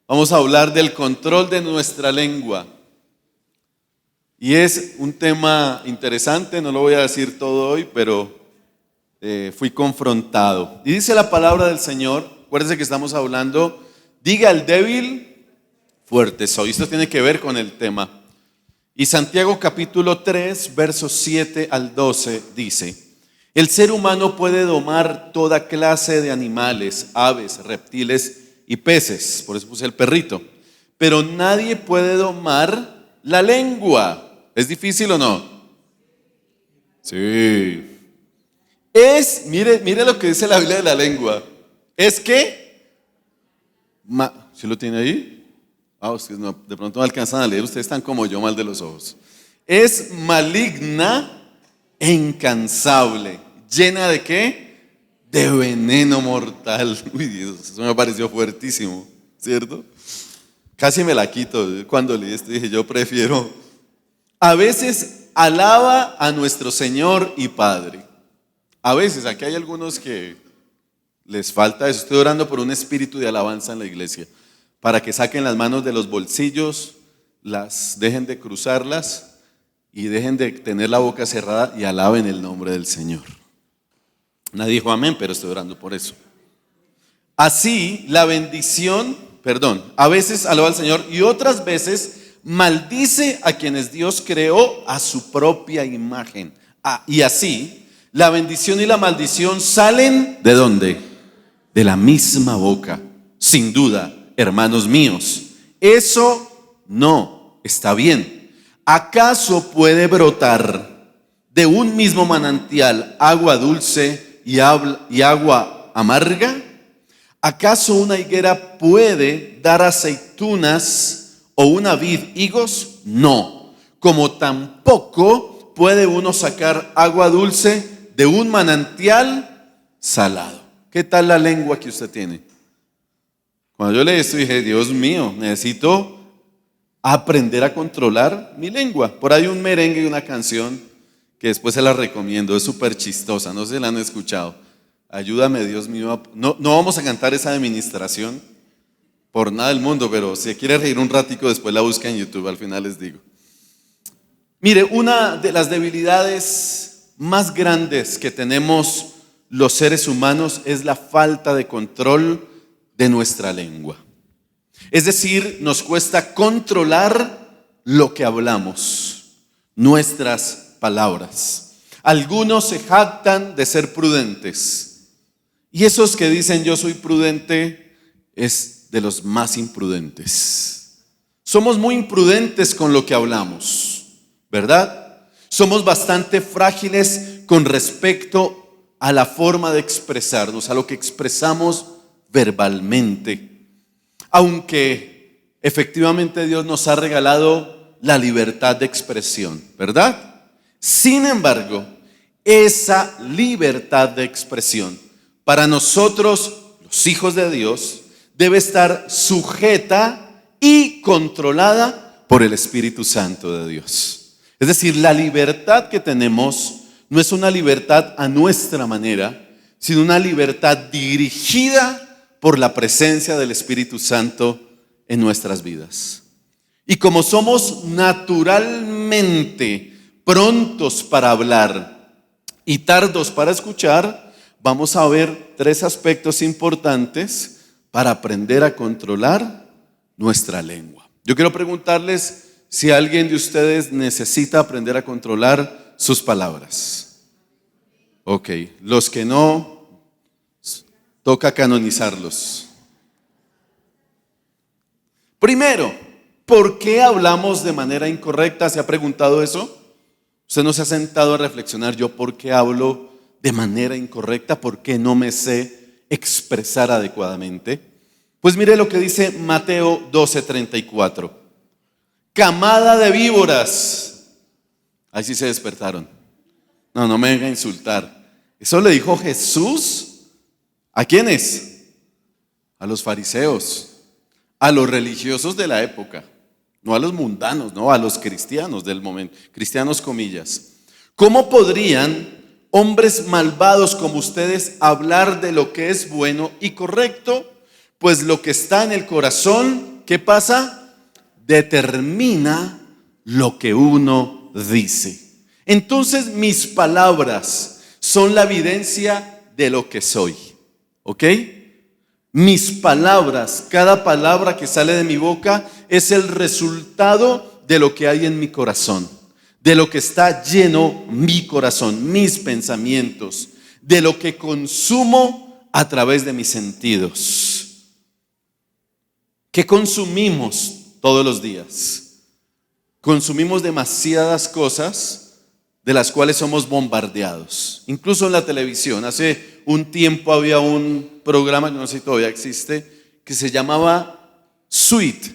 Vamos a hablar del control de nuestra lengua. Y es un tema interesante, no lo voy a decir todo hoy, pero fui confrontado. Y dice la palabra del Señor, acuérdense que estamos hablando, diga al débil, fuerte soy. Esto tiene que ver con el tema. Y Santiago capítulo 3, versos 7 al 12 dice: el ser humano puede domar toda clase de animales, aves, reptiles y peces, por eso puse el perrito, pero nadie puede domar la lengua. ¿Es difícil o no? Sí. Mire lo que dice la Biblia de la lengua. Es que, ¿sí lo tiene ahí? Ustedes no, de pronto no alcanzan a leer, ustedes están como yo, mal de los ojos. Es maligna e incansable. ¿Llena de qué? De veneno mortal. Uy, Dios, eso me pareció fuertísimo, ¿cierto? Casi me la quito. Cuando leí esto dije, yo prefiero. A veces alaba a nuestro Señor y Padre. A veces, aquí hay algunos que les falta eso. Estoy orando por un espíritu de alabanza en la iglesia, para que saquen las manos de los bolsillos, las dejen de cruzarlas y dejen de tener la boca cerrada y alaben el nombre del Señor. Nadie dijo amén, pero estoy orando por eso. Así, la bendición, a veces alaba al Señor y otras veces maldice a quienes Dios creó a su propia imagen. Y así, la bendición y la maldición salen ¿de dónde? De la misma boca. Sin duda, hermanos míos, eso no está bien. ¿Acaso puede brotar de un mismo manantial agua dulce y agua amarga? ¿Acaso una higuera puede dar aceitunas o una vid higos? No. Como tampoco puede uno sacar agua dulce de un manantial salado. ¿Qué tal la lengua que usted tiene? Cuando yo leí esto dije, Dios mío, necesito aprender a controlar mi lengua. Por ahí un merengue y una canción que después se la recomiendo, es súper chistosa, no sé si la han escuchado. Ayúdame, Dios mío. No vamos a cantar esa administración por nada del mundo, pero si quiere reír un ratico después la busca en YouTube, al final les digo. Mire, una de las debilidades más grandes que tenemos los seres humanos es la falta de control de nuestra lengua. Es decir, nos cuesta controlar lo que hablamos, nuestras palabras. Algunos se jactan de ser prudentes, y esos que dicen yo soy prudente es de los más imprudentes. Somos muy imprudentes con lo que hablamos, ¿verdad? Somos bastante frágiles con respecto a la forma de expresarnos, a lo que expresamos verbalmente. Aunque efectivamente Dios nos ha regalado la libertad de expresión, ¿verdad? Sin embargo, esa libertad de expresión para nosotros, los hijos de Dios, debe estar sujeta y controlada por el Espíritu Santo de Dios. Es decir, la libertad que tenemos no es una libertad a nuestra manera, sino una libertad dirigida por la presencia del Espíritu Santo en nuestras vidas. Y como somos naturalmente prontos para hablar y tardos para escuchar, vamos a ver 3 aspectos importantes para aprender a controlar nuestra lengua. Yo quiero preguntarles si alguien de ustedes necesita aprender a controlar sus palabras. Ok, los que no, toca canonizarlos. Primero, ¿por qué hablamos de manera incorrecta? ¿Se ha preguntado eso? ¿Usted no se ha sentado a reflexionar yo por qué hablo de manera incorrecta? ¿Por qué no me sé expresar adecuadamente? Pues mire lo que dice Mateo 12:34. Camada de víboras. Ahí sí se despertaron. No me venga a insultar. Eso le dijo Jesús. ¿A quiénes? A los fariseos, a los religiosos de la época, no a los mundanos, no a los cristianos del momento, cristianos comillas. ¿Cómo podrían hombres malvados como ustedes hablar de lo que es bueno y correcto? Pues lo que está en el corazón, ¿qué pasa? Determina lo que uno dice. Entonces mis palabras son la evidencia de lo que soy. ¿Ok? Mis palabras, cada palabra que sale de mi boca es el resultado de lo que hay en mi corazón, de lo que está lleno mi corazón, mis pensamientos, de lo que consumo a través de mis sentidos. ¿Qué consumimos todos los días? Consumimos demasiadas cosas de las cuales somos bombardeados. Incluso en la televisión, hace un tiempo había un programa, no sé si todavía existe, que se llamaba Sweet.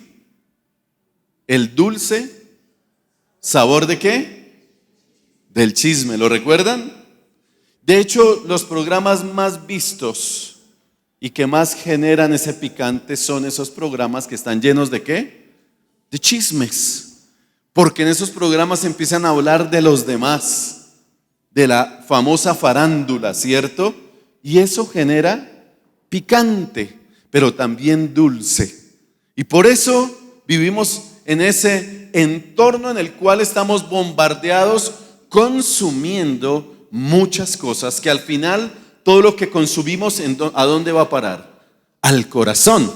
El dulce sabor ¿de qué? Del chisme, ¿lo recuerdan? De hecho, los programas más vistos y que más generan ese picante son esos programas que están llenos ¿de qué? De chismes. Porque en esos programas empiezan a hablar de los demás, de la famosa farándula, ¿cierto? Y eso genera picante, pero también dulce. Y por eso vivimos en ese entorno en el cual estamos bombardeados, consumiendo muchas cosas, que al final todo lo que consumimos, ¿a dónde va a parar? Al corazón.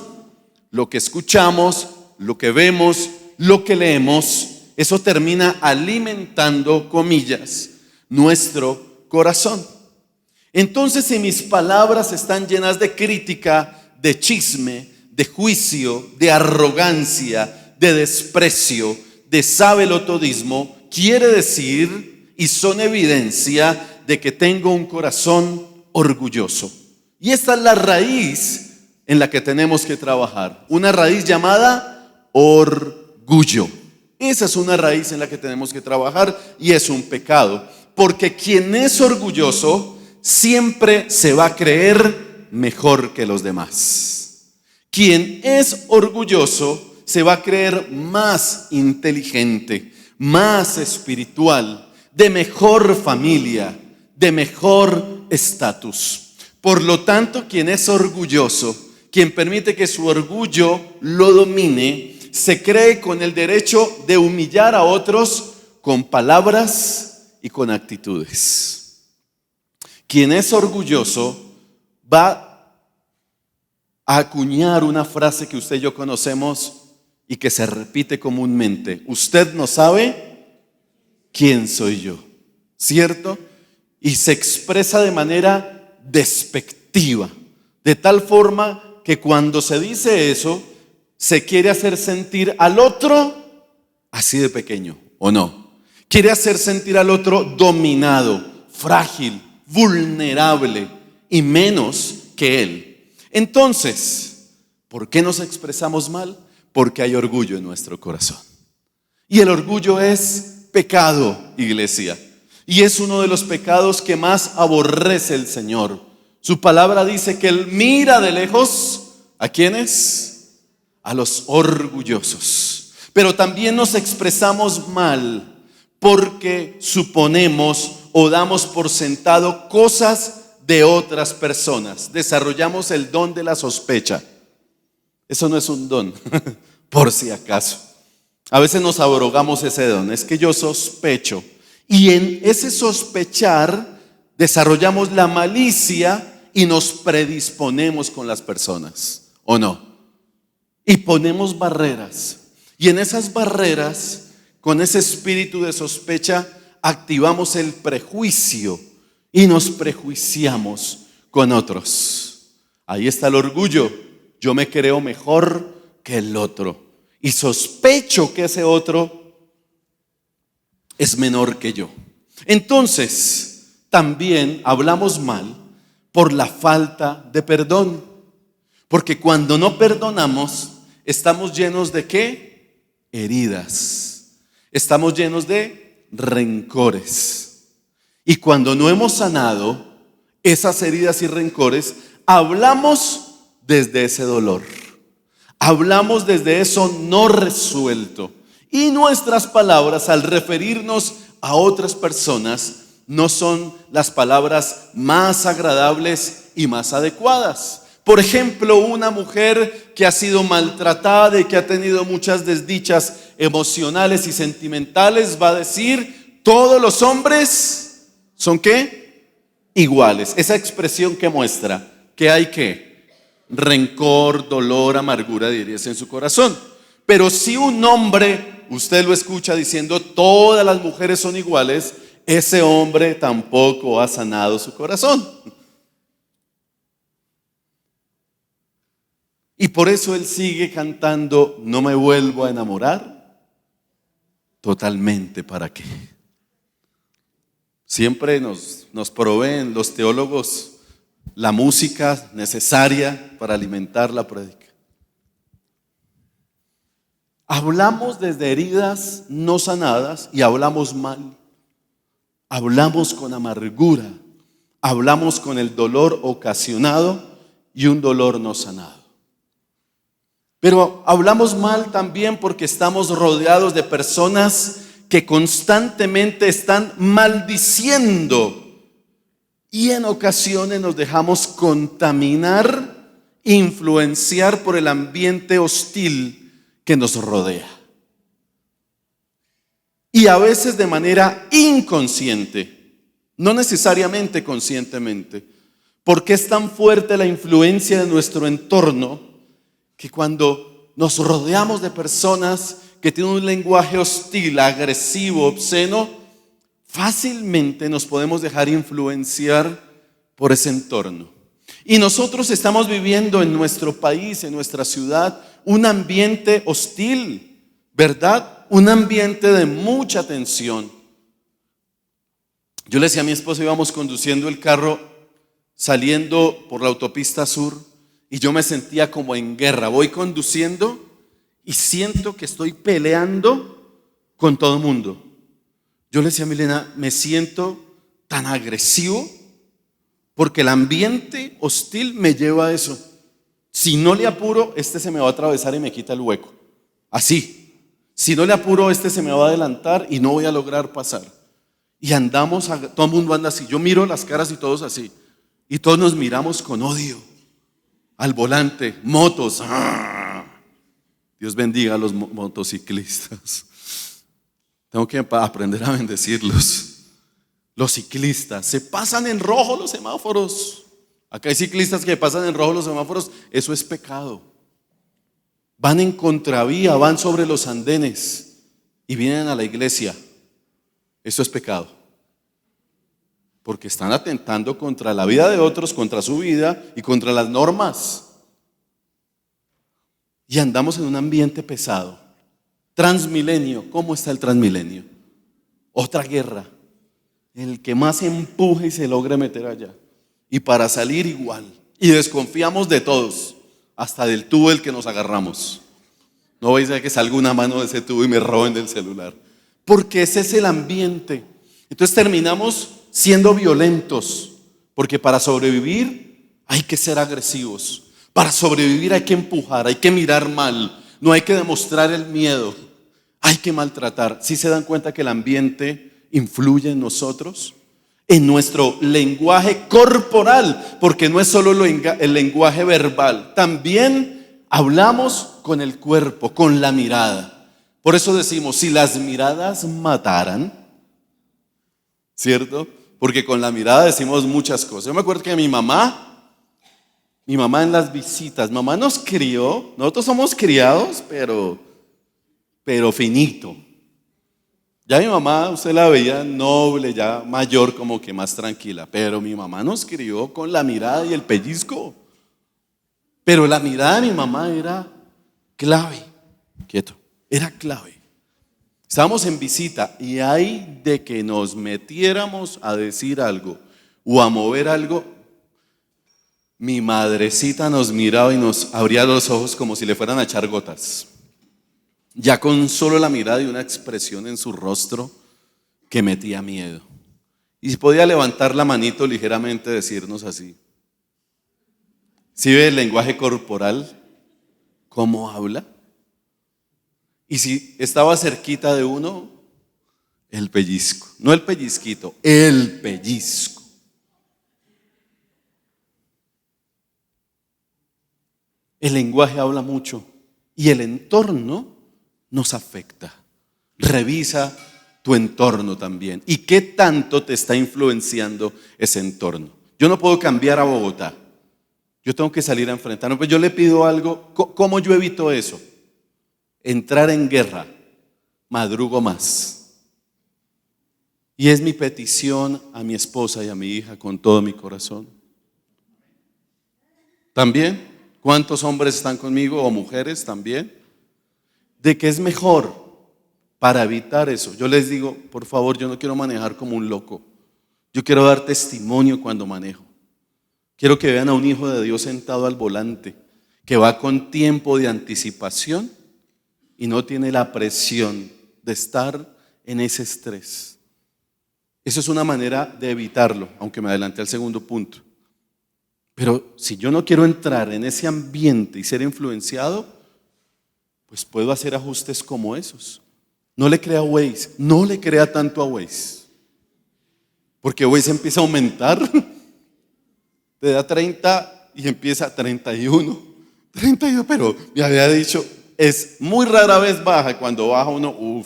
Lo que escuchamos, lo que vemos, lo que leemos, eso termina alimentando, comillas, nuestro corazón. Entonces, si mis palabras están llenas de crítica, de chisme, de juicio, de arrogancia, de desprecio, de sabelotodismo, quiere decir y son evidencia de que tengo un corazón orgulloso. Y esta es la raíz en la que tenemos que trabajar. Una raíz llamada orgullo. Esa es una raíz en la que tenemos que trabajar y es un pecado. Porque quien es orgulloso siempre se va a creer mejor que los demás. Quien es orgulloso se va a creer más inteligente, más espiritual, de mejor familia, de mejor estatus. Por lo tanto, quien es orgulloso, quien permite que su orgullo lo domine, se cree con el derecho de humillar a otros con palabras y con actitudes. Quien es orgulloso va a acuñar una frase que usted y yo conocemos y que se repite comúnmente: usted no sabe quién soy yo, ¿cierto? Y se expresa de manera despectiva, de tal forma que cuando se dice eso, se quiere hacer sentir al otro así de pequeño, ¿o no? Quiere hacer sentir al otro dominado, frágil, vulnerable y menos que él. Entonces, ¿por qué nos expresamos mal? Porque hay orgullo en nuestro corazón. Y el orgullo es pecado, iglesia. Y es uno de los pecados que más aborrece el Señor. Su palabra dice que Él mira de lejos, ¿a quiénes? A los orgullosos. Pero también nos expresamos mal porque suponemos o damos por sentado cosas de otras personas. Desarrollamos el don de la sospecha. Eso no es un don, por si acaso. A veces nos abrogamos ese don. Es que yo sospecho. Y en ese sospechar desarrollamos la malicia y nos predisponemos con las personas, ¿o no? Y ponemos barreras. Y en esas barreras, con ese espíritu de sospecha, activamos el prejuicio y nos prejuiciamos con otros. Ahí está el orgullo. Yo me creo mejor que el otro y sospecho que ese otro es menor que yo. Entonces, también hablamos mal por la falta de perdón. Porque cuando no perdonamos, estamos llenos de ¿qué? Heridas. Estamos llenos de rencores. Y cuando no hemos sanado esas heridas y rencores, hablamos desde ese dolor. Hablamos desde eso no resuelto. Y nuestras palabras, al referirnos a otras personas, no son las palabras más agradables y más adecuadas. Por ejemplo, una mujer que ha sido maltratada y que ha tenido muchas desdichas emocionales y sentimentales va a decir: todos los hombres son ¿qué? Iguales. Esa expresión que muestra que hay ¿qué? Rencor, dolor, amargura, dirías, en su corazón. Pero si un hombre, usted lo escucha diciendo todas las mujeres son iguales, ese hombre tampoco ha sanado su corazón. Y por eso él sigue cantando: no me vuelvo a enamorar. Totalmente, ¿para qué? Siempre nos proveen los teólogos la música necesaria para alimentar la prédica. Hablamos desde heridas no sanadas y hablamos mal. Hablamos con amargura. Hablamos con el dolor ocasionado y un dolor no sanado. Pero hablamos mal también porque estamos rodeados de personas que constantemente están maldiciendo. Y en ocasiones nos dejamos contaminar, influenciar por el ambiente hostil que nos rodea. Y a veces de manera inconsciente, no necesariamente conscientemente, porque es tan fuerte la influencia de nuestro entorno que cuando nos rodeamos de personas que tienen un lenguaje hostil, agresivo, obsceno, fácilmente nos podemos dejar influenciar por ese entorno. Y nosotros estamos viviendo en nuestro país, en nuestra ciudad, un ambiente hostil, ¿verdad? Un ambiente de mucha tensión. Yo le decía a mi esposa, íbamos conduciendo el carro saliendo por la autopista sur y yo me sentía como en guerra. Voy conduciendo y siento que estoy peleando con todo el mundo. Yo le decía a Milena, me siento tan agresivo porque el ambiente hostil me lleva a eso. Si no le apuro, este se me va a atravesar y me quita el hueco. Así. Si no le apuro, este se me va a adelantar y no voy a lograr pasar. Y andamos, todo el mundo anda así. Yo miro las caras y todos así. Y todos nos miramos con odio. Al volante, motos. ¡Ah! Dios bendiga a los motociclistas. Tengo que aprender a bendecirlos. Los ciclistas se pasan en rojo los semáforos. Acá hay ciclistas que pasan en rojo los semáforos. Eso es pecado. Van en contravía, van sobre los andenes y vienen a la iglesia. Eso es pecado. Porque están atentando contra la vida de otros, contra su vida y contra las normas. Y andamos en un ambiente pesado. Transmilenio, ¿cómo está el Transmilenio? Otra guerra. El que más empuje y se logre meter allá. Y para salir igual. Y desconfiamos de todos, hasta del tubo del que nos agarramos. No vais a que salga una mano de ese tubo y me roben del celular. Porque ese es el ambiente. Entonces terminamos siendo violentos. Porque para sobrevivir hay que ser agresivos. Para sobrevivir hay que empujar, hay que mirar mal. No hay que demostrar el miedo. Hay que maltratar. ¿Sí se dan cuenta que el ambiente influye en nosotros? En nuestro lenguaje corporal, porque no es solo el lenguaje verbal. También hablamos con el cuerpo, con la mirada. Por eso decimos, si las miradas mataran, ¿cierto? Porque con la mirada decimos muchas cosas. Yo me acuerdo que mi mamá en las visitas, mamá nos crió, nosotros somos criados, pero finito. Ya mi mamá, usted la veía noble, ya mayor, como que más tranquila, pero mi mamá nos crió con la mirada y el pellizco. Pero la mirada de mi mamá era clave. Quieto, era clave. Estábamos en visita y hay de que nos metiéramos a decir algo o a mover algo. Mi madrecita nos miraba y nos abría los ojos como si le fueran a echar gotas. Ya con solo la mirada y una expresión en su rostro que metía miedo. Y podía levantar la manito ligeramente, decirnos así. ¿Sí ve el lenguaje corporal? ¿Cómo habla? Y si estaba cerquita de uno, el pellizco. No el pellizquito, el pellizco. El lenguaje habla mucho y el entorno nos afecta. Revisa tu entorno también. ¿Y qué tanto te está influenciando ese entorno? Yo no puedo cambiar a Bogotá. Yo tengo que salir a enfrentarme. Pues yo le pido algo. ¿Cómo yo evito eso? Entrar en guerra. Madrugo más. Y es mi petición a mi esposa y a mi hija con todo mi corazón. También, ¿cuántos hombres están conmigo o mujeres también? De que es mejor para evitar eso. Yo les digo, por favor, yo no quiero manejar como un loco. Yo quiero dar testimonio cuando manejo. Quiero que vean a un hijo de Dios sentado al volante, que va con tiempo de anticipación y no tiene la presión de estar en ese estrés. Eso es una manera de evitarlo, aunque me adelanté al segundo punto. Pero si yo no quiero entrar en ese ambiente y ser influenciado, pues puedo hacer ajustes como esos. No le crea a Waze, no le crea tanto a Waze. Porque Waze empieza a aumentar. Te da 30 y empieza a 31. 32, pero me había dicho, es muy rara vez baja. Cuando baja uno,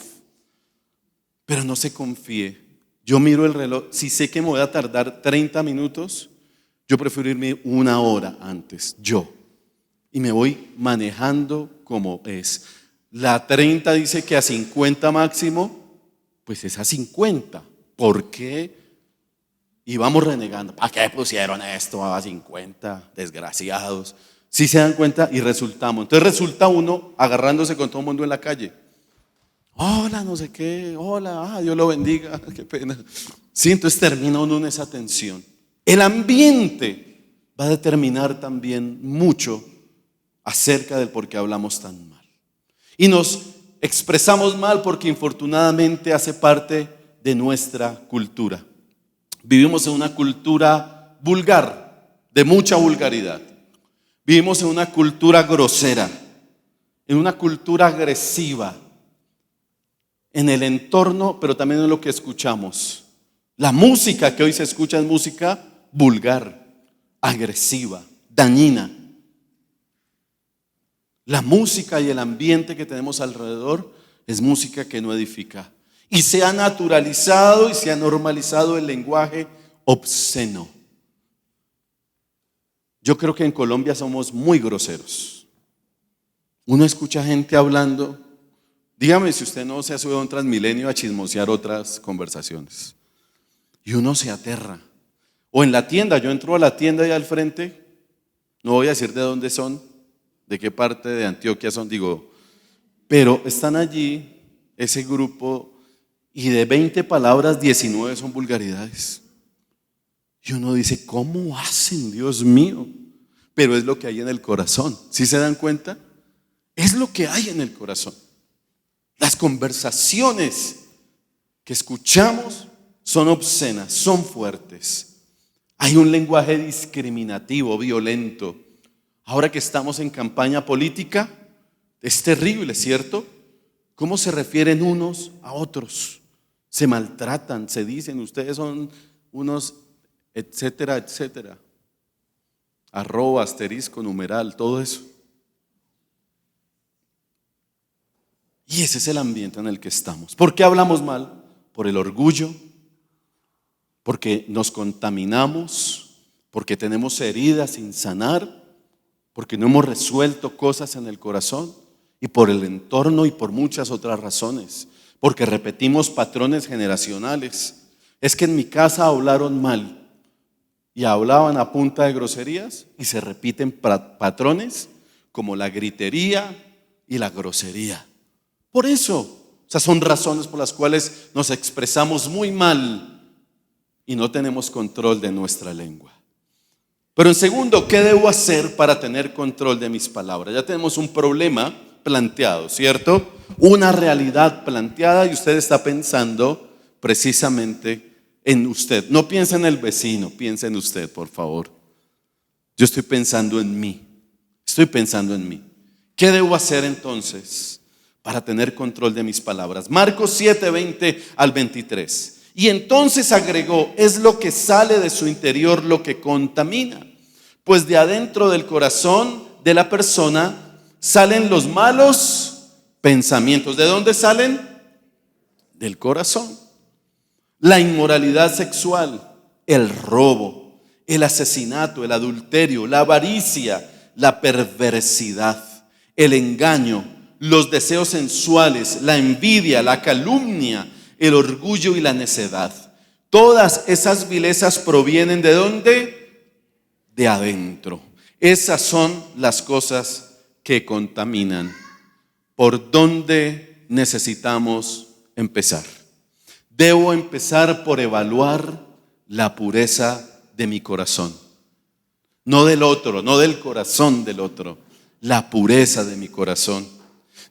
pero no se confíe. Yo miro el reloj, si sé que me voy a tardar 30 minutos, yo prefiero irme una hora antes, y me voy manejando como es. La 30 dice que a 50 máximo, pues es a 50. ¿Por qué? Y vamos renegando. ¿Para qué pusieron esto a 50? Desgraciados. Si se dan cuenta y resultamos. Entonces resulta uno agarrándose con todo el mundo en la calle. Hola, no sé qué, hola, Dios lo bendiga, qué pena. Sí, entonces termina uno en esa tensión. El ambiente va a determinar también mucho acerca del por qué hablamos tan mal. Y nos expresamos mal porque infortunadamente hace parte de nuestra cultura. Vivimos en una cultura vulgar, de mucha vulgaridad. Vivimos en una cultura grosera, en una cultura agresiva, en el entorno, pero también en lo que escuchamos. La música que hoy se escucha es música vulgar, agresiva, dañina. La música y el ambiente que tenemos alrededor es música que no edifica. Y se ha naturalizado y se ha normalizado el lenguaje obsceno. Yo creo que en Colombia somos muy groseros. Uno escucha gente hablando. Dígame si usted no se ha subido a un Transmilenio a chismosear otras conversaciones. Y uno se aterra. O en la tienda, yo entro a la tienda ahí al frente, no voy a decir de dónde son, de qué parte de Antioquia son, pero están allí ese grupo y de 20 palabras, 19 son vulgaridades. Y uno dice, ¿cómo hacen, Dios mío? Pero es lo que hay en el corazón. ¿Sí se dan cuenta? Es lo que hay en el corazón. Las conversaciones que escuchamos son obscenas, son fuertes. Hay un lenguaje discriminativo, violento. Ahora que estamos en campaña política, es terrible, ¿cierto? ¿Cómo se refieren unos a otros? Se maltratan, se dicen, ustedes son unos, etcétera, etcétera. Arroba, asterisco, numeral, todo eso. Y ese es el ambiente en el que estamos. ¿Por qué hablamos mal? Por el orgullo, porque nos contaminamos, porque tenemos heridas sin sanar, porque no hemos resuelto cosas en el corazón, y por el entorno y por muchas otras razones, porque repetimos patrones generacionales. Es que en mi casa hablaron mal y hablaban a punta de groserías y se repiten patrones como la gritería y la grosería. Por eso, esas son razones por las cuales nos expresamos muy mal y no tenemos control de nuestra lengua. Pero en segundo, ¿qué debo hacer para tener control de mis palabras? Ya tenemos un problema planteado, ¿cierto? Una realidad planteada y usted está pensando precisamente en usted. No piensa en el vecino, piensa en usted, por favor. Yo estoy pensando en mí. ¿Qué debo hacer entonces para tener control de mis palabras? Marcos 7, 20 al 23. Y entonces agregó, es lo que sale de su interior lo que contamina, pues de adentro del corazón de la persona salen los malos pensamientos. ¿De dónde salen? Del corazón. La inmoralidad sexual, el robo, el asesinato, el adulterio, la avaricia, la perversidad, el engaño, los deseos sensuales, la envidia, la calumnia, el orgullo y la necedad. Todas esas vilezas provienen ¿de dónde? De adentro. Esas son las cosas que contaminan. ¿Por dónde necesitamos empezar? Debo empezar por evaluar la pureza de mi corazón. No del otro, no del corazón del otro. La pureza de mi corazón.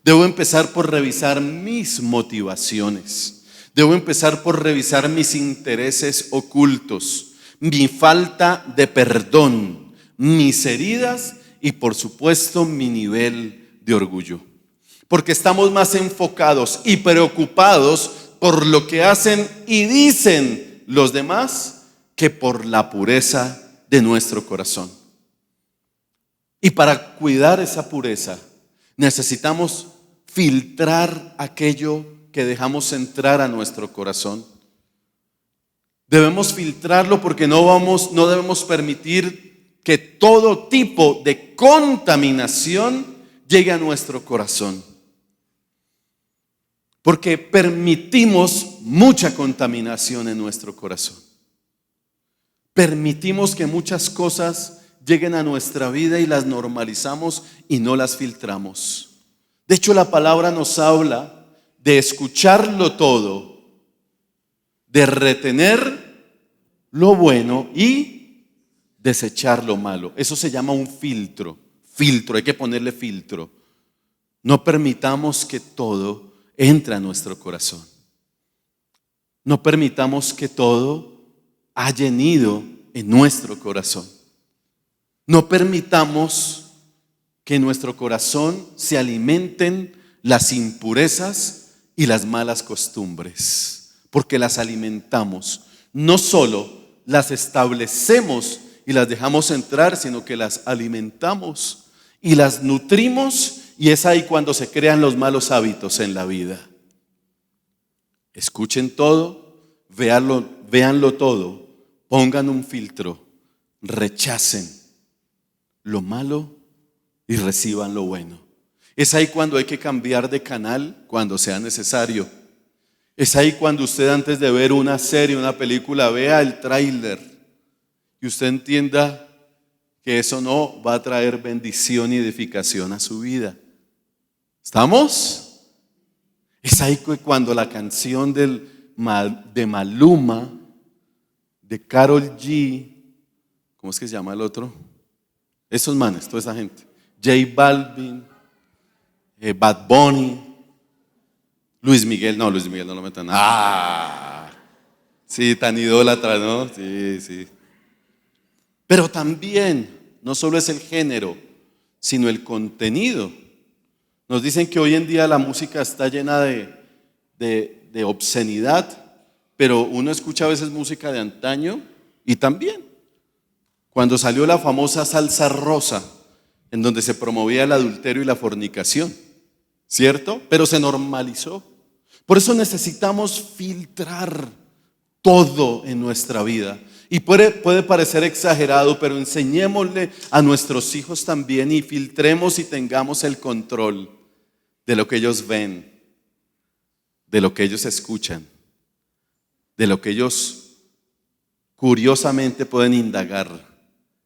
Debo empezar por revisar mis motivaciones. Debo empezar por revisar mis intereses ocultos, mi falta de perdón, mis heridas y por supuesto mi nivel de orgullo. Porque estamos más enfocados y preocupados por lo que hacen y dicen los demás que por la pureza de nuestro corazón. Y para cuidar esa pureza necesitamos filtrar aquello que dejamos entrar a nuestro corazón. Debemos filtrarlo porque no debemos permitir que todo tipo de contaminación llegue a nuestro corazón. Porque permitimos mucha contaminación en nuestro corazón. Permitimos que muchas cosas lleguen a nuestra vida y las normalizamos y no las filtramos. De hecho, la palabra nos habla de escucharlo todo, de retener lo bueno y desechar lo malo. Eso se llama un filtro. Filtro, hay que ponerle filtro. No permitamos que todo entre a nuestro corazón. No permitamos que todo haya nido en nuestro corazón. No permitamos que en nuestro corazón se alimenten las impurezas y las malas costumbres, porque las alimentamos. No solo las establecemos y las dejamos entrar, sino que las alimentamos y las nutrimos, y es ahí cuando se crean los malos hábitos en la vida. Escuchen todo, véanlo todo, pongan un filtro, rechacen lo malo y reciban lo bueno. Es ahí cuando hay que cambiar de canal cuando sea necesario. Es ahí cuando usted, antes de ver una serie, una película, vea el tráiler y usted entienda que eso no va a traer bendición y edificación a su vida. ¿Estamos? Es ahí cuando la canción de Maluma, de Karol G, ¿cómo es que se llama el otro? Esos manes, toda esa gente. J Balvin, Bad Bunny, Luis Miguel no lo metan. Sí, tan idólatra, ¿no? Sí. Pero también, no solo es el género, sino el contenido. Nos dicen que hoy en día la música está llena de obscenidad, pero uno escucha a veces música de antaño y también. Cuando salió la famosa salsa rosa, en donde se promovía el adulterio y la fornicación, ¿cierto? Pero se normalizó. Por eso necesitamos filtrar todo en nuestra vida. Y puede parecer exagerado, pero enseñémosle a nuestros hijos también y filtremos y tengamos el control de lo que ellos ven, de lo que ellos escuchan, de lo que ellos curiosamente pueden indagar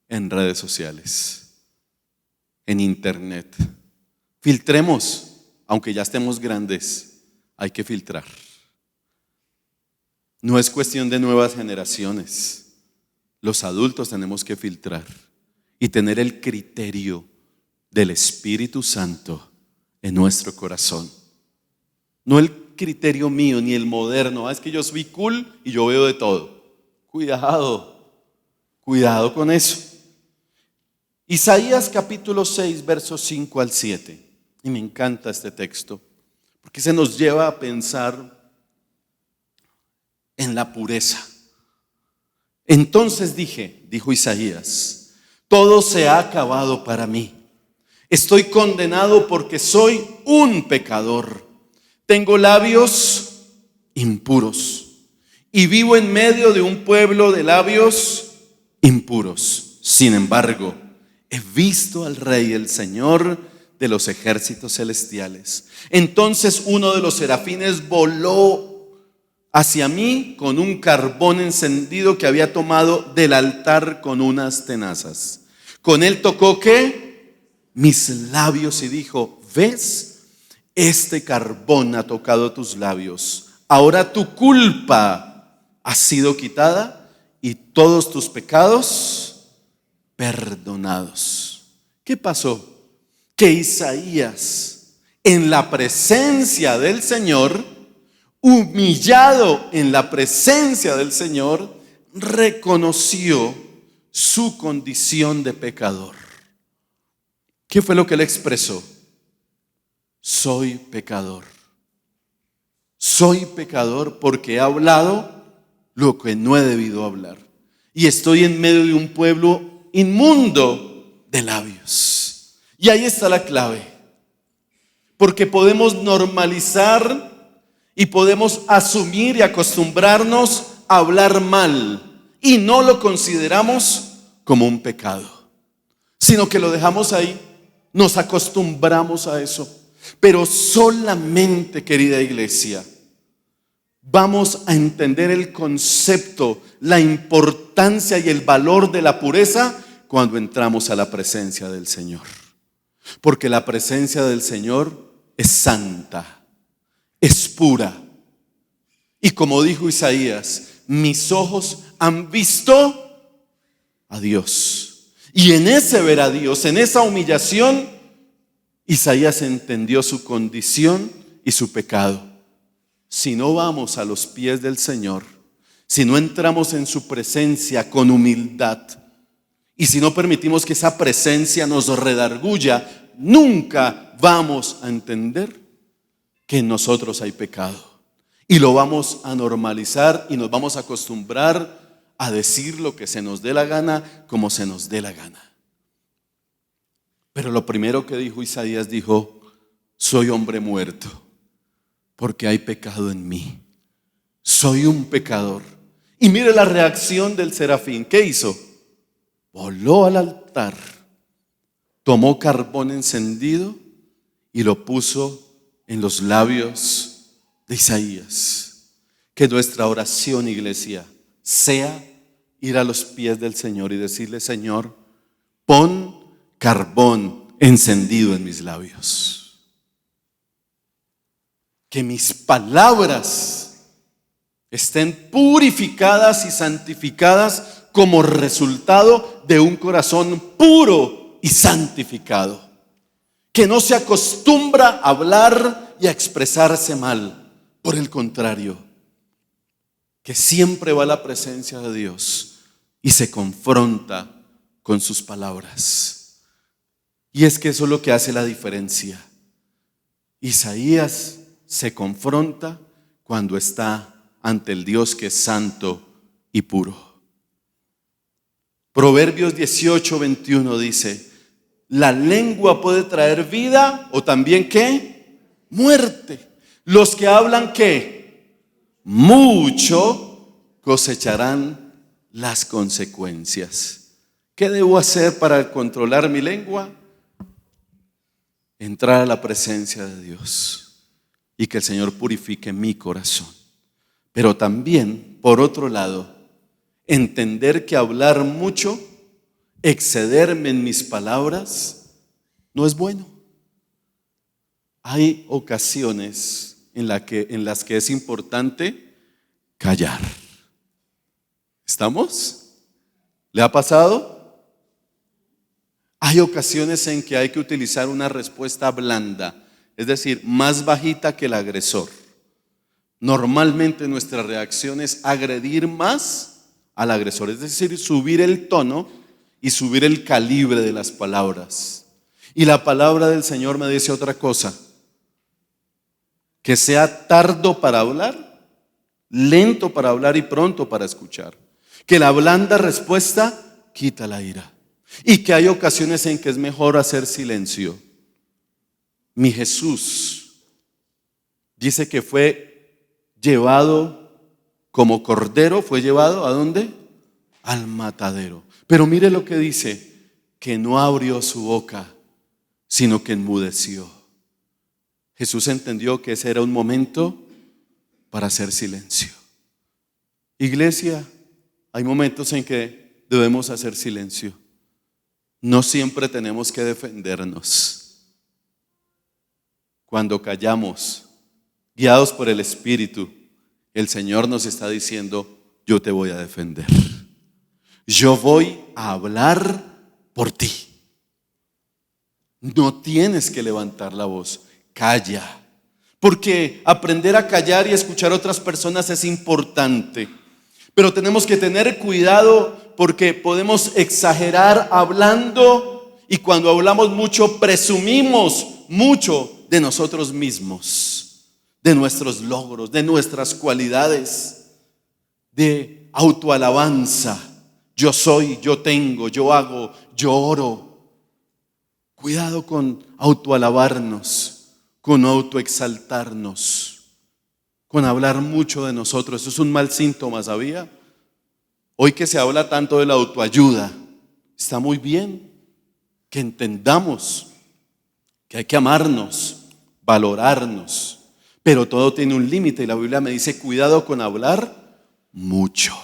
en redes sociales, en internet. Filtremos, aunque ya estemos grandes, hay que filtrar. No es cuestión de nuevas generaciones. Los adultos tenemos que filtrar y tener el criterio del Espíritu Santo en nuestro corazón. No el criterio mío ni el moderno. Es que yo soy cool y yo veo de todo. Cuidado con eso. Isaías capítulo 6, versos 5 al 7. Y me encanta este texto, porque se nos lleva a pensar en la pureza. Entonces dijo Isaías, todo se ha acabado para mí. Estoy condenado porque soy un pecador. Tengo labios impuros y vivo en medio de un pueblo de labios impuros. Sin embargo, he visto al Rey, el Señor de los ejércitos celestiales. Entonces uno de los serafines voló hacia mí con un carbón encendido que había tomado del altar con unas tenazas. Con él tocó ¿qué? Mis labios y dijo: ¿ves? Este carbón ha tocado tus labios. Ahora tu culpa ha sido quitada y todos tus pecados perdonados. ¿Qué pasó? Que Isaías, en la presencia del Señor, humillado en la presencia del Señor, reconoció su condición de pecador. ¿Qué fue lo que él expresó? Soy pecador. Soy pecador porque he hablado lo que no he debido hablar. Y estoy en medio de un pueblo inmundo de labios. Y ahí está la clave. Porque podemos normalizar y podemos asumir y acostumbrarnos a hablar mal. Y no lo consideramos como un pecado, sino que lo dejamos ahí. Nos acostumbramos a eso. Pero solamente, querida iglesia, vamos a entender el concepto, la importancia y el valor de la pureza cuando entramos a la presencia del Señor. Porque la presencia del Señor es santa, es pura. Y como dijo Isaías, mis ojos han visto a Dios. Y en ese ver a Dios, en esa humillación, Isaías entendió su condición y su pecado. Si no vamos a los pies del Señor, si no entramos en su presencia con humildad, y si no permitimos que esa presencia nos redarguya, nunca vamos a entender que en nosotros hay pecado. Y lo vamos a normalizar y nos vamos a acostumbrar a decir lo que se nos dé la gana, como se nos dé la gana. Pero lo primero que dijo Isaías, dijo: soy hombre muerto, porque hay pecado en mí. Soy un pecador. Y mire la reacción del serafín. ¿Qué hizo? Voló al altar, tomó carbón encendido y lo puso en los labios de Isaías. Que nuestra oración, iglesia, sea ir a los pies del Señor y decirle: Señor, pon carbón encendido en mis labios. Que mis palabras estén purificadas y santificadas como resultado de un corazón puro y santificado, que no se acostumbra a hablar y a expresarse mal. Por el contrario, que siempre va a la presencia de Dios y se confronta con sus palabras. Y es que eso es lo que hace la diferencia. Isaías se confronta cuando está ante el Dios que es santo y puro. Proverbios 18:21 dice: la lengua puede traer vida o también ¿qué? Muerte. Los que hablan ¿qué? Mucho cosecharán las consecuencias. ¿Qué debo hacer para controlar mi lengua? Entrar a la presencia de Dios y que el Señor purifique mi corazón. Pero también, por otro lado, entender que hablar mucho, excederme en mis palabras, no es bueno. Hay ocasiones en las que es importante callar. ¿Estamos? ¿Le ha pasado? Hay ocasiones en que hay que utilizar una respuesta blanda, es decir, más bajita que el agresor. Normalmente nuestra reacción es agredir más al agresor, es decir, subir el tono y subir el calibre de las palabras. Y la palabra del Señor me dice otra cosa: que sea tardo para hablar, lento para hablar y pronto para escuchar. Que la blanda respuesta quita la ira. y que hay ocasiones en que es mejor hacer silencio. Mi Jesús dice que fue llevado como cordero, fue llevado ¿a dónde? Al matadero. Pero mire lo que dice, que no abrió su boca, sino que enmudeció. Jesús entendió que ese era un momento para hacer silencio. Iglesia, hay momentos en que debemos hacer silencio. No siempre tenemos que defendernos. Cuando callamos, guiados por el Espíritu, el Señor nos está diciendo, yo te voy a defender. Yo voy a hablar por ti. No tienes que levantar la voz, calla. Porque aprender a callar y escuchar a otras personas es importante. Pero tenemos que tener cuidado porque podemos exagerar hablando y cuando hablamos mucho presumimos mucho de nosotros mismos, de nuestros logros, de nuestras cualidades, de autoalabanza. Yo soy, yo tengo, yo hago, yo oro. Cuidado con autoalabarnos, con autoexaltarnos, con hablar mucho de nosotros. Eso es un mal síntoma, ¿sabía? Hoy que se habla tanto de la autoayuda, está muy bien que entendamos que hay que amarnos, valorarnos, pero todo tiene un límite y la Biblia me dice cuidado con hablar mucho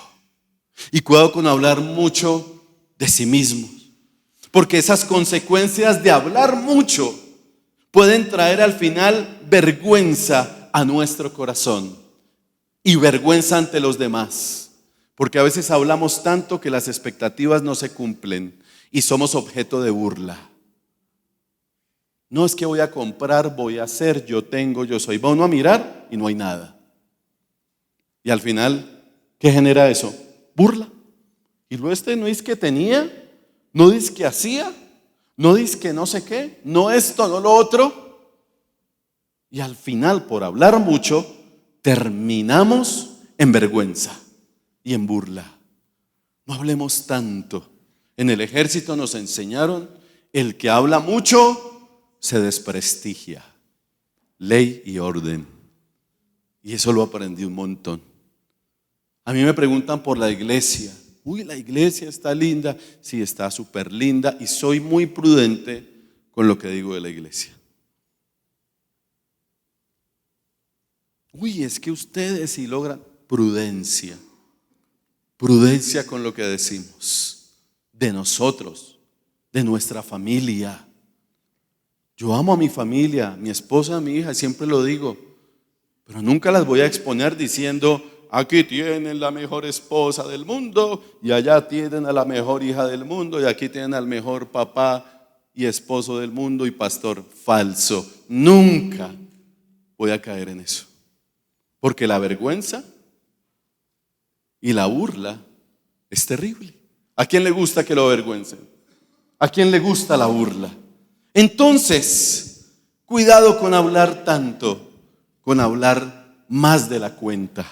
y cuidado con hablar mucho de sí mismos, porque esas consecuencias de hablar mucho pueden traer al final vergüenza a nuestro corazón y vergüenza ante los demás. Porque a veces hablamos tanto que las expectativas no se cumplen y somos objeto de burla. No es que voy a comprar, voy a hacer, yo tengo, yo soy. Va uno a mirar y no hay nada. Y al final, ¿qué genera eso? Burla. Y luego no es que tenía, no es que hacía, no es que no sé qué, no esto, no lo otro. Y al final, por hablar mucho, terminamos en vergüenza y en burla. No hablemos tanto. En el ejército nos enseñaron, el que habla mucho se desprestigia. Ley y orden. Y eso lo aprendí un montón. A mí me preguntan por la iglesia. Uy, la iglesia está linda. Sí, está súper linda y soy muy prudente con lo que digo de la iglesia. Uy, es que ustedes sí logran prudencia. Prudencia con lo que decimos de nosotros, de nuestra familia. Yo amo a mi familia, mi esposa, a mi hija, siempre lo digo, pero nunca las voy a exponer diciendo, aquí tienen la mejor esposa del mundo y allá tienen a la mejor hija del mundo y aquí tienen al mejor papá y esposo del mundo y pastor. Falso. Nunca voy a caer en eso. Porque la vergüenza y la burla es terrible. ¿A quién le gusta que lo avergüencen? ¿A quién le gusta la burla? Entonces, cuidado con hablar tanto, con hablar más de la cuenta.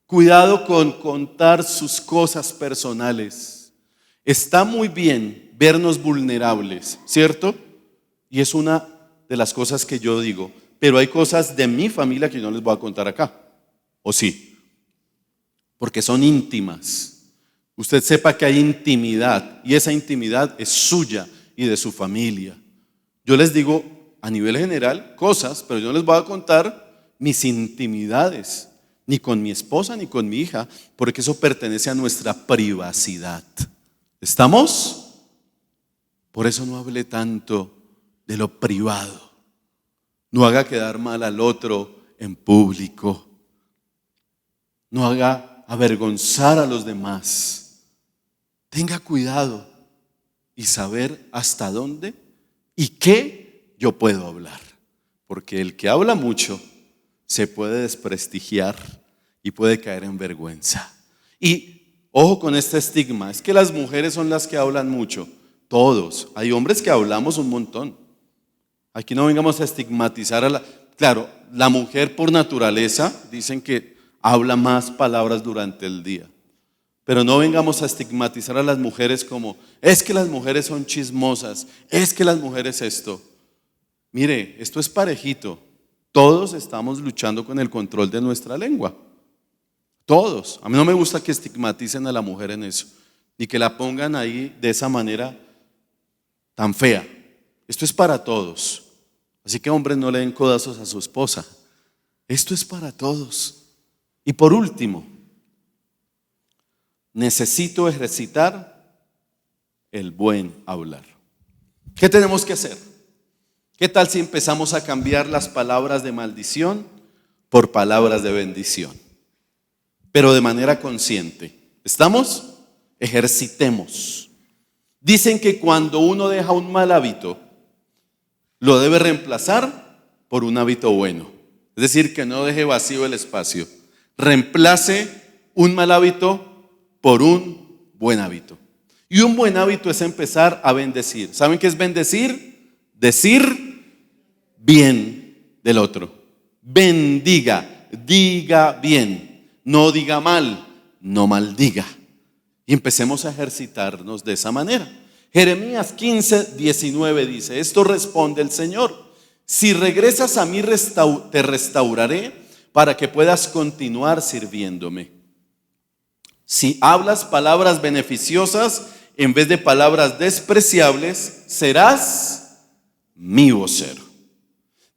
Cuidado con contar sus cosas personales. Está muy bien vernos vulnerables, ¿cierto? Y es una de las cosas que yo digo. Pero hay cosas de mi familia que yo no les voy a contar acá. ¿O sí? Porque son íntimas. Usted sepa que hay intimidad y esa intimidad es suya y de su familia. Yo les digo a nivel general cosas, pero yo no les voy a contar mis intimidades, ni con mi esposa ni con mi hija, porque eso pertenece a nuestra privacidad. ¿Estamos? Por eso no hable tanto de lo privado. No haga quedar mal al otro en público. No haga avergonzar a los demás. Tenga cuidado y saber hasta dónde y qué yo puedo hablar. Porque el que habla mucho se puede desprestigiar y puede caer en vergüenza. Y ojo con este estigma, es que las mujeres son las que hablan mucho. Todos. Hay hombres que hablamos un montón. Aquí no vengamos a estigmatizar a la... Claro, la mujer por naturaleza dicen que habla más palabras durante el día. Pero no vengamos a estigmatizar a las mujeres como, es que las mujeres son chismosas, es que las mujeres esto. Mire, esto es parejito. Todos estamos luchando con el control de nuestra lengua. Todos. A mí no me gusta que estigmaticen a la mujer en eso, ni que la pongan ahí de esa manera tan fea. Esto es para todos. Así que hombres, no le den codazos a su esposa. Esto es para todos. Y por último, necesito ejercitar el buen hablar. ¿Qué tenemos que hacer? ¿Qué tal si empezamos a cambiar las palabras de maldición por palabras de bendición? Pero de manera consciente. ¿Estamos? Ejercitemos. Dicen que cuando uno deja un mal hábito, lo debe reemplazar por un hábito bueno. Es decir, que no deje vacío el espacio. Reemplace un mal hábito por un buen hábito. Y un buen hábito es empezar a bendecir. ¿Saben qué es bendecir? Decir bien del otro. Bendiga, diga bien, no diga mal, no maldiga. Y empecemos a ejercitarnos de esa manera. Jeremías 15:19 dice, esto responde el Señor: si regresas a mí te restauraré para que puedas continuar sirviéndome. Si hablas palabras beneficiosas en vez de palabras despreciables, serás mi vocero.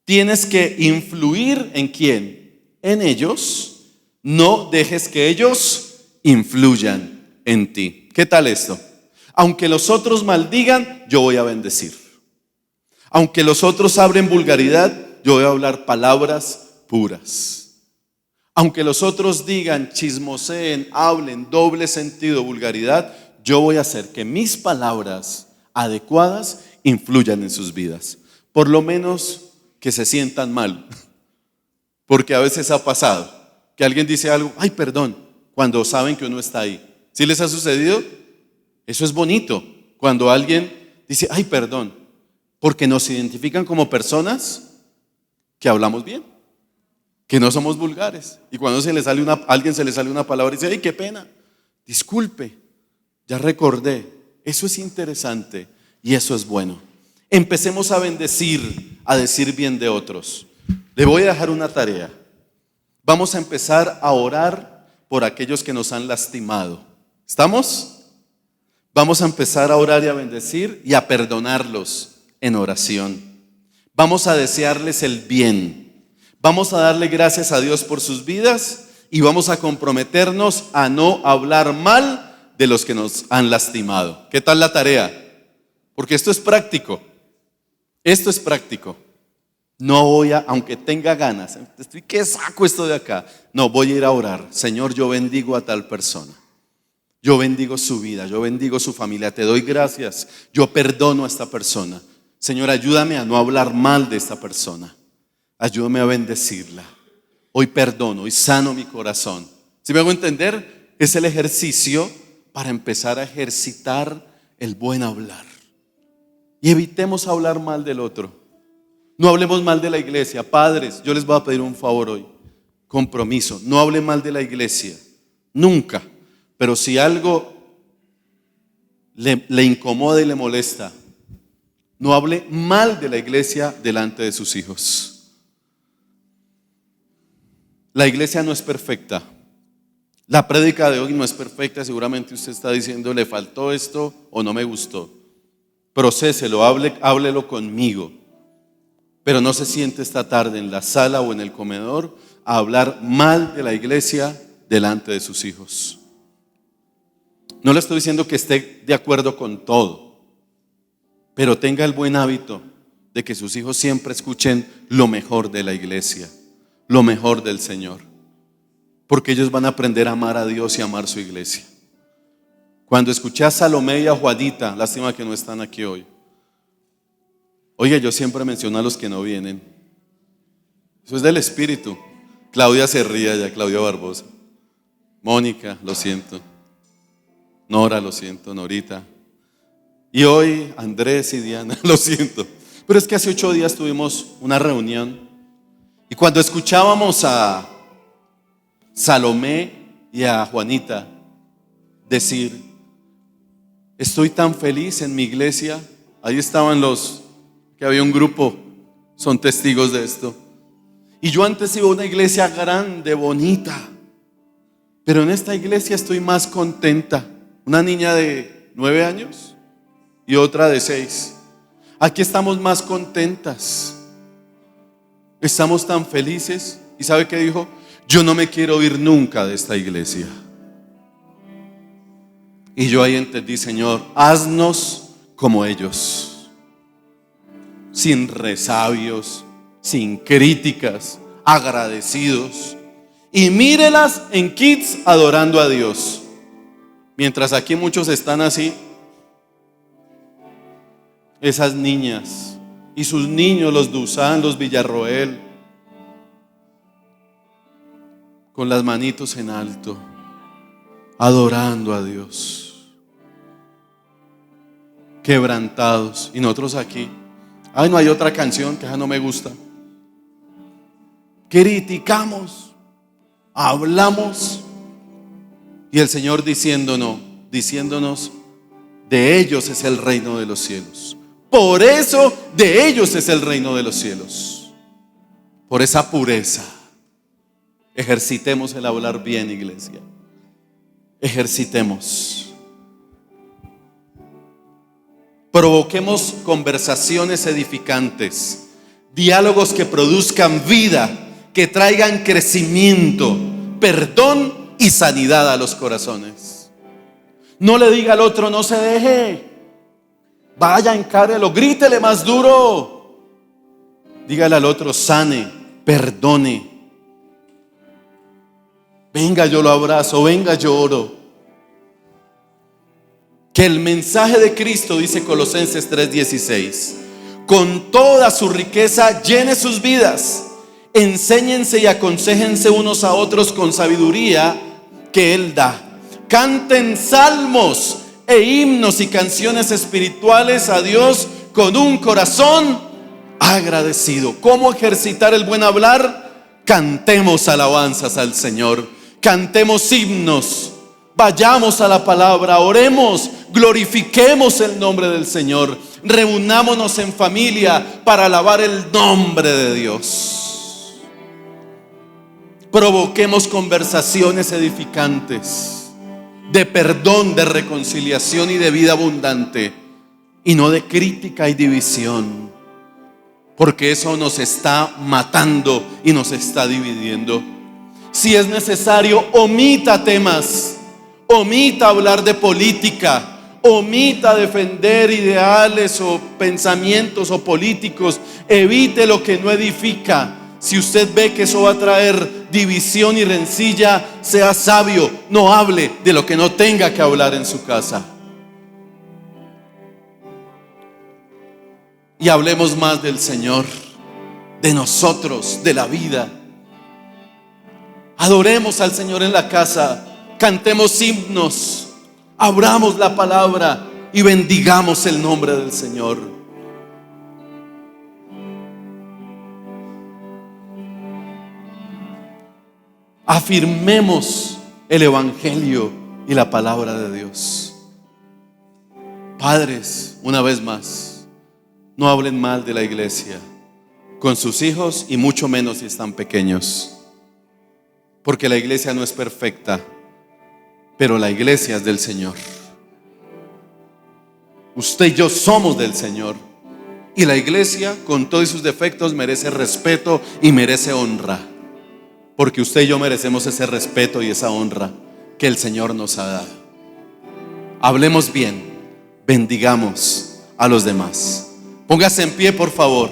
Tienes que influir ¿en quién? En ellos. No dejes que ellos influyan en ti. ¿Qué tal esto? Aunque los otros maldigan, yo voy a bendecir. Aunque los otros hablen vulgaridad, yo voy a hablar palabras puras. Aunque los otros digan, chismoseen, hablen, doble sentido, vulgaridad, yo voy a hacer que mis palabras adecuadas influyan en sus vidas. Por lo menos que se sientan mal. Porque a veces ha pasado que alguien dice algo, ay, perdón, cuando saben que uno está ahí. ¿Sí les ha sucedido? Eso es bonito. Cuando alguien dice, ay, perdón, porque nos identifican como personas que hablamos bien, que no somos vulgares. Y cuando a alguien se le sale una palabra y dice, ay, qué pena, disculpe, ya recordé. Eso es interesante y eso es bueno. Empecemos a bendecir, a decir bien de otros. Le voy a dejar una tarea. Vamos a empezar a orar por aquellos que nos han lastimado. ¿Estamos? Vamos a empezar a orar y a bendecir y a perdonarlos en oración. Vamos a desearles el bien. Vamos a darle gracias a Dios por sus vidas y vamos a comprometernos a no hablar mal de los que nos han lastimado. ¿Qué tal la tarea? Porque esto es práctico. Esto es práctico. No voy a, aunque tenga ganas, estoy que saco esto de acá. No, voy a ir a orar. Señor, yo bendigo a tal persona. Yo bendigo su vida, yo bendigo su familia. Te doy gracias. Yo perdono a esta persona. Señor, ayúdame a no hablar mal de esta persona. Ayúdame a bendecirla. Hoy perdono, hoy sano mi corazón. ¿Sí me hago entender? Es el ejercicio para empezar a ejercitar el buen hablar. Y evitemos hablar mal del otro. No hablemos mal de la iglesia. Padres, yo les voy a pedir un favor hoy. Compromiso. No hable mal de la iglesia. Nunca. Pero si algo le incomoda y le molesta, no hable mal de la iglesia delante de sus hijos. La iglesia no es perfecta. La prédica de hoy no es perfecta. Seguramente usted está diciendo, le faltó esto o no me gustó. Procéselo, háblelo conmigo. Pero no se siente esta tarde en la sala o en el comedor a hablar mal de la iglesia delante de sus hijos. No le estoy diciendo que esté de acuerdo con todo, pero tenga el buen hábito de que sus hijos siempre escuchen lo mejor de la iglesia, lo mejor del Señor, porque ellos van a aprender a amar a Dios y a amar su iglesia. Cuando escuché a Salomé y a Juanita, lástima que no están aquí hoy. Oye, yo siempre menciono a los que no vienen. Eso es del Espíritu. Claudia se ríe ya, Claudia Barbosa. Mónica, lo siento. Nora, lo siento, Norita. Y hoy Andrés y Diana, lo siento. Pero es que hace 8 días tuvimos una reunión y cuando escuchábamos a Salomé y a Juanita decir: estoy tan feliz en mi iglesia. Ahí estaban que había un grupo, son testigos de esto. Y yo antes iba a una iglesia grande, bonita, pero en esta iglesia estoy más contenta. Una niña de 9 años y otra de 6. Aquí estamos más contentas. Estamos tan felices. ¿Y sabe qué dijo? Yo no me quiero ir nunca de esta iglesia. Y yo ahí entendí: Señor, haznos como ellos, sin resabios, sin críticas, agradecidos. Y mírelas en Kids adorando a Dios. Mientras aquí muchos están así, esas niñas y sus niños, los Duzán, los Villarroel, con las manitos en alto, adorando a Dios, quebrantados. Y nosotros aquí, ay, no hay otra canción, que esa no me gusta. Criticamos, hablamos, y el Señor diciéndonos: de ellos es el reino de los cielos. Por eso de ellos es el reino de los cielos. Por esa pureza. Ejercitemos el hablar bien, iglesia. Ejercitemos. Provoquemos conversaciones edificantes, diálogos que produzcan vida, que traigan crecimiento, perdón y sanidad a los corazones. No le diga al otro: no se deje. Vaya, encárelo, grítele más duro. Dígale al otro: sane, perdone. Venga, yo lo abrazo, venga, yo oro. Que el mensaje de Cristo, dice Colosenses 3:16, con toda su riqueza llene sus vidas. Enséñense y aconséjense unos a otros con sabiduría que Él da. Canten salmos e himnos y canciones espirituales a Dios con un corazón agradecido. ¿Cómo ejercitar el buen hablar? Cantemos alabanzas al Señor, cantemos himnos, vayamos a la palabra, oremos, glorifiquemos el nombre del Señor, reunámonos en familia para alabar el nombre de Dios. Provoquemos conversaciones edificantes, de perdón, de reconciliación y de vida abundante, y no de crítica y división, porque eso nos está matando y nos está dividiendo. Si es necesario, omita temas, omita hablar de política, omita defender ideales o pensamientos o políticos, evite lo que no edifica. Si usted ve que eso va a traer división y rencilla, sea sabio, no hable de lo que no tenga que hablar en su casa. Y hablemos más del Señor, de nosotros, de la vida. Adoremos al Señor en la casa, cantemos himnos, abramos la palabra y bendigamos el nombre del Señor. Afirmemos el Evangelio y la palabra de Dios. Padres, una vez más, no hablen mal de la iglesia con sus hijos, y mucho menos si están pequeños, porque la iglesia no es perfecta, pero la iglesia es del Señor. Usted y yo somos del Señor, y la iglesia, con todos sus defectos, merece respeto y merece honra, porque usted y yo merecemos ese respeto y esa honra que el Señor nos ha dado. Hablemos bien, bendigamos a los demás. Póngase en pie, por favor.